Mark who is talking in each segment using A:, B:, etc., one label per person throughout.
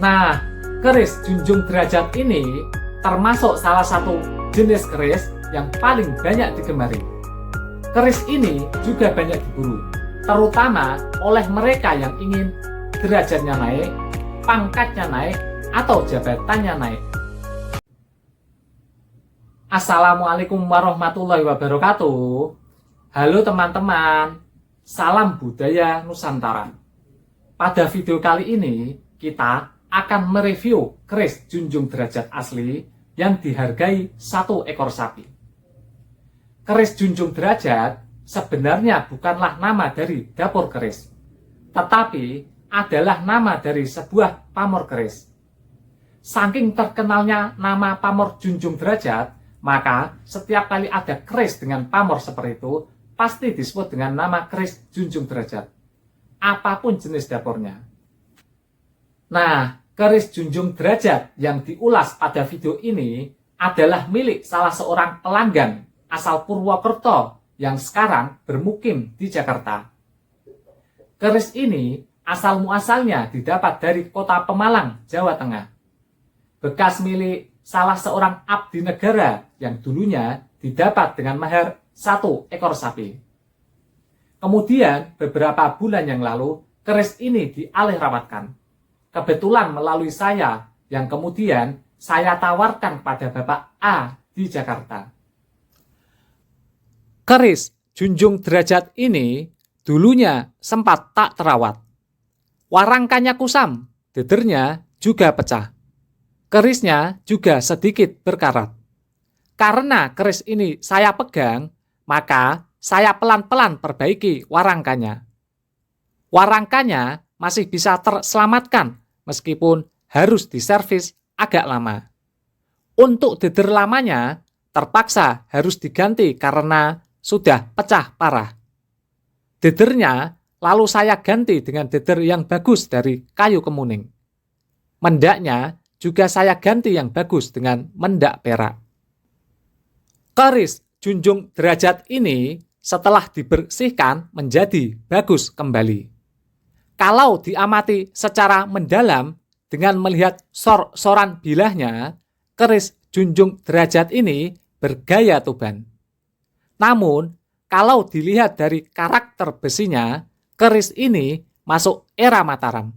A: Nah, keris junjung derajat ini termasuk salah satu jenis keris yang paling banyak digemari. Keris ini juga banyak diburu, terutama oleh mereka yang ingin derajatnya naik, pangkatnya naik, atau jabatannya naik. Assalamualaikum warahmatullahi wabarakatuh. Halo teman-teman, salam budaya Nusantara. Pada video kali ini, kita akan mereview keris junjung derajat asli yang dihargai 1 ekor sapi. Keris junjung derajat sebenarnya bukanlah nama dari dapur keris, tetapi adalah nama dari sebuah pamor keris. Saking terkenalnya nama pamor junjung derajat, maka setiap kali ada keris dengan pamor seperti itu, pasti disebut dengan nama keris junjung derajat, apapun jenis dapurnya. Nah, keris junjung derajat yang diulas pada video ini adalah milik salah seorang pelanggan asal Purwokerto yang sekarang bermukim di Jakarta. Keris ini asal-muasalnya didapat dari kota Pemalang, Jawa Tengah. Bekas milik salah seorang abdi negara yang dulunya didapat dengan mahar 1 ekor sapi. Kemudian beberapa bulan yang lalu keris ini dialihrawatkan. Kebetulan melalui saya yang kemudian saya tawarkan pada Bapak A di Jakarta. Keris junjung derajat ini dulunya sempat tak terawat. Warangkannya kusam, dedernya juga pecah. Kerisnya juga sedikit berkarat. Karena keris ini saya pegang, maka saya pelan-pelan perbaiki warangkannya. Warangkannya masih bisa terselamatkan meskipun harus diservis agak lama. Untuk deder lamanya terpaksa harus diganti karena sudah pecah parah. Dedernya lalu saya ganti dengan deder yang bagus dari kayu kemuning. Mendaknya juga saya ganti yang bagus dengan mendak perak. Keris junjung derajat ini setelah dibersihkan menjadi bagus kembali. Kalau diamati secara mendalam dengan melihat sor-soran bilahnya, keris junjung derajat ini bergaya tuban. Namun, kalau dilihat dari karakter besinya, keris ini masuk era Mataram.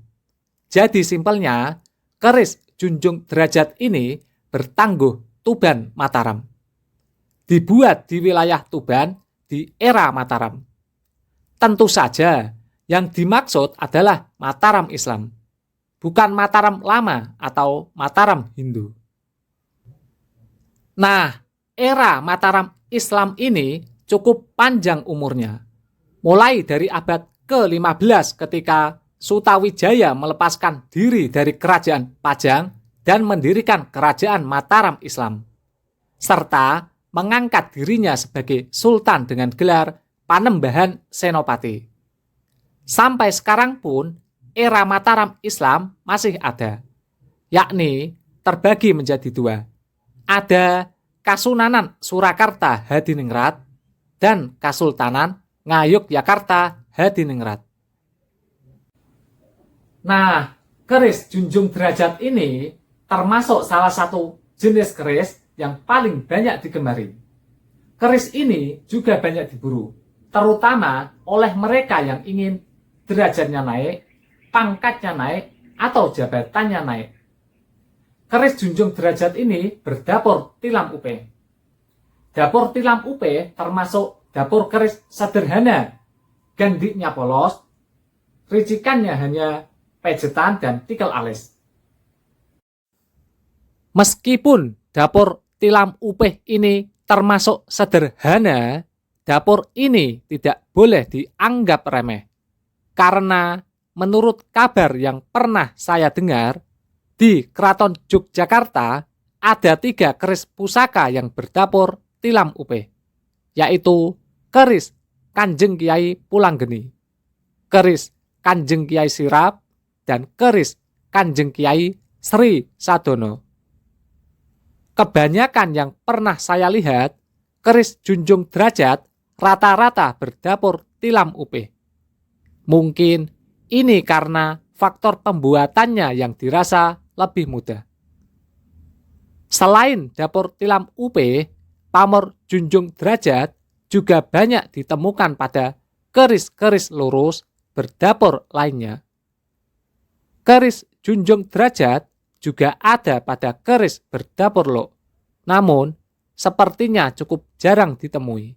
A: Jadi simpelnya, keris junjung derajat ini bertangguh Tuban Mataram. Dibuat di wilayah Tuban di era Mataram. Tentu saja yang dimaksud adalah Mataram Islam, bukan Mataram lama atau Mataram Hindu. Nah, era Mataram Islam ini cukup panjang umurnya. Mulai dari abad ke-15 ketika Sutawijaya melepaskan diri dari kerajaan Pajang dan mendirikan kerajaan Mataram Islam, serta mengangkat dirinya sebagai sultan dengan gelar Panembahan Senopati. Sampai sekarang pun era Mataram Islam masih ada, yakni terbagi menjadi 2. Ada Kasunanan Surakarta Hadiningrat dan Kasultanan Ngayogyakarta Hadiningrat. Nah, keris junjung derajat ini termasuk salah satu jenis keris yang paling banyak digemari. Keris ini juga banyak diburu, terutama oleh mereka yang ingin derajatnya naik, pangkatnya naik, atau jabatannya naik. Keris junjung derajat ini berdapur tilam upe. Dapur tilam upe termasuk dapur keris sederhana, gandiknya polos, ricikannya hanya pejetan dan tikel alis. Meskipun dapur tilam upeh ini termasuk sederhana, dapur ini tidak boleh dianggap remeh. Karena menurut kabar yang pernah saya dengar, di Keraton Yogyakarta ada 3 keris pusaka yang berdapur tilam upeh, yaitu keris Kanjeng Kiai Pulanggeni, keris Kanjeng Kiai Sirap, dan keris Kanjeng Kiai Sri Sadono. Kebanyakan yang pernah saya lihat, keris junjung derajat rata-rata berdapur tilam upeh. Mungkin ini karena faktor pembuatannya yang dirasa lebih mudah. Selain dapur tilam UP, pamor junjung derajat juga banyak ditemukan pada keris-keris lurus berdapur lainnya. Keris junjung derajat juga ada pada keris berdapur lok, namun sepertinya cukup jarang ditemui.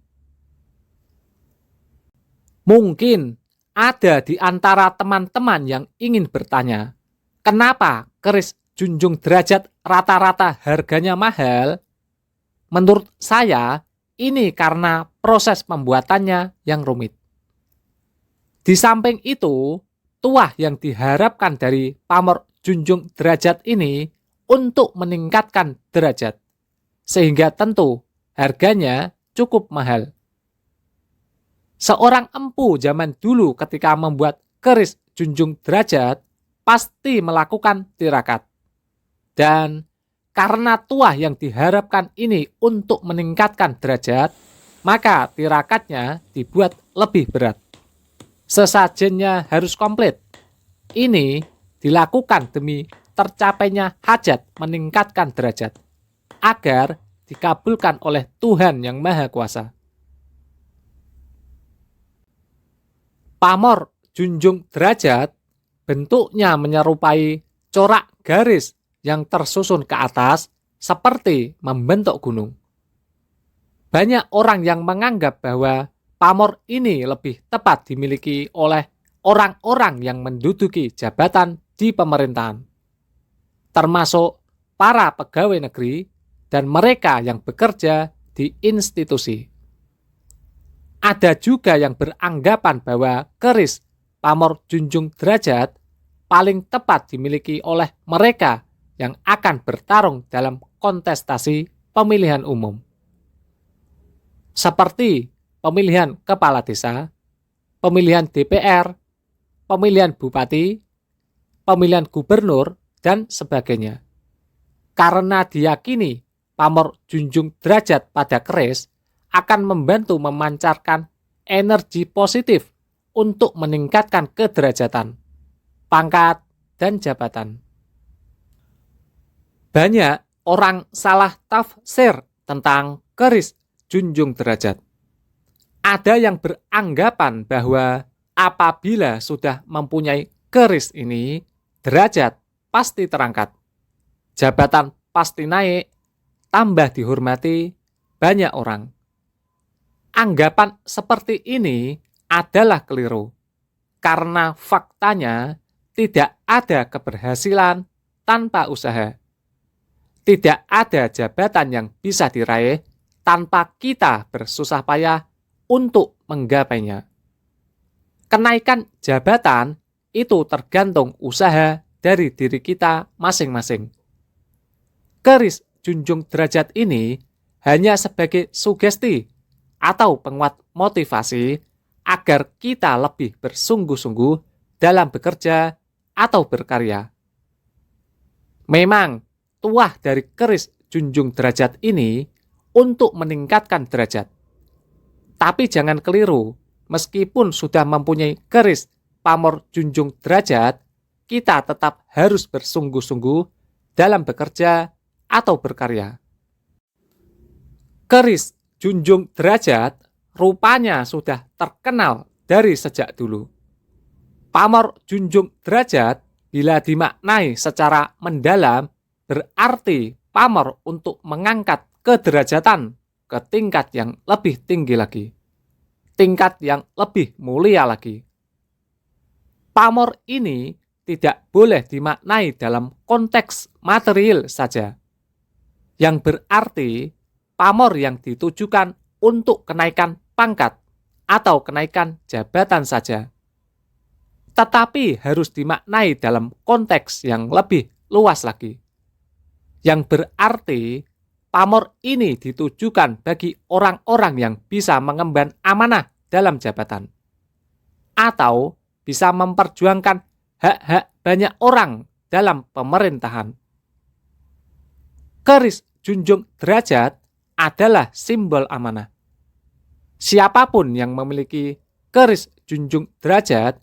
A: Mungkin ada di antara teman-teman yang ingin bertanya, kenapa keris junjung derajat rata-rata harganya mahal? Menurut saya, ini karena proses pembuatannya yang rumit. Di samping itu, tuah yang diharapkan dari pamor junjung derajat ini untuk meningkatkan derajat, sehingga tentu harganya cukup mahal. Seorang empu zaman dulu ketika membuat keris junjung derajat pasti melakukan tirakat. Dan karena tuah yang diharapkan ini untuk meningkatkan derajat, maka tirakatnya dibuat lebih berat. Sesajennya harus komplit. Ini dilakukan demi tercapainya hajat meningkatkan derajat, agar dikabulkan oleh Tuhan yang Maha Kuasa. Pamor junjung derajat bentuknya menyerupai corak garis yang tersusun ke atas seperti membentuk gunung. Banyak orang yang menganggap bahwa pamor ini lebih tepat dimiliki oleh orang-orang yang menduduki jabatan di pemerintahan, termasuk para pegawai negeri dan mereka yang bekerja di institusi. Ada juga yang beranggapan bahwa keris pamor junjung derajat paling tepat dimiliki oleh mereka yang akan bertarung dalam kontestasi pemilihan umum, seperti pemilihan kepala desa, pemilihan DPR, pemilihan bupati, pemilihan gubernur, dan sebagainya. Karena diyakini pamor junjung derajat pada keris akan membantu memancarkan energi positif untuk meningkatkan kederajatan, pangkat, dan jabatan. Banyak orang salah tafsir tentang keris junjung derajat. Ada yang beranggapan bahwa apabila sudah mempunyai keris ini, derajat pasti terangkat, jabatan pasti naik, tambah dihormati banyak orang. Anggapan seperti ini adalah keliru, karena faktanya tidak ada keberhasilan tanpa usaha. Tidak ada jabatan yang bisa diraih tanpa kita bersusah payah untuk menggapainya. Kenaikan jabatan itu tergantung usaha dari diri kita masing-masing. Keris junjung derajat ini hanya sebagai sugesti atau penguat motivasi agar kita lebih bersungguh-sungguh dalam bekerja atau berkarya. Memang tuah dari keris junjung derajat ini untuk meningkatkan derajat. Tapi jangan keliru, meskipun sudah mempunyai keris pamor junjung derajat, kita tetap harus bersungguh-sungguh dalam bekerja atau berkarya. Keris junjung derajat rupanya sudah terkenal dari sejak dulu. Pamor junjung derajat bila dimaknai secara mendalam berarti pamor untuk mengangkat kederajatan ke tingkat yang lebih tinggi lagi, tingkat yang lebih mulia lagi. Pamor ini tidak boleh dimaknai dalam konteks material saja, yang berarti pamor yang ditujukan untuk kenaikan pangkat atau kenaikan jabatan saja, tetapi harus dimaknai dalam konteks yang lebih luas lagi, yang berarti pamor ini ditujukan bagi orang-orang yang bisa mengemban amanah dalam jabatan, atau bisa memperjuangkan hak-hak banyak orang dalam pemerintahan. Keris junjung derajat adalah simbol amanah. Siapapun yang memiliki keris junjung derajat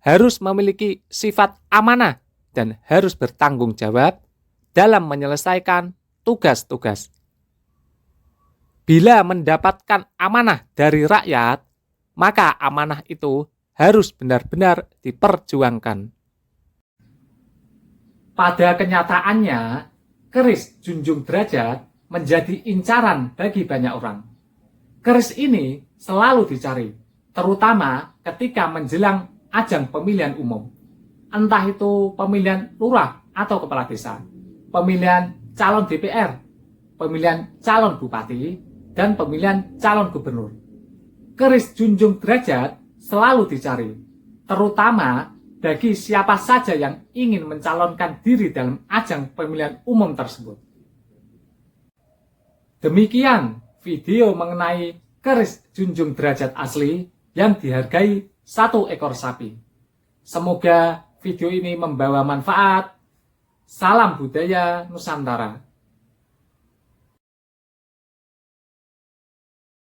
A: harus memiliki sifat amanah dan harus bertanggung jawab dalam menyelesaikan tugas-tugas. Bila mendapatkan amanah dari rakyat, maka amanah itu harus benar-benar diperjuangkan. Pada kenyataannya, keris Junjung Derajat menjadi incaran bagi banyak orang. Keris ini selalu dicari, terutama ketika menjelang ajang pemilihan umum. Entah itu pemilihan lurah atau kepala desa, pemilihan calon DPR, pemilihan calon bupati, dan pemilihan calon gubernur. Keris Junjung Derajat selalu dicari, terutama bagi siapa saja yang ingin mencalonkan diri dalam ajang pemilihan umum tersebut. Demikian video mengenai keris Junjung Derajat asli yang dihargai 1 ekor sapi. Semoga video ini membawa manfaat. Salam budaya Nusantara.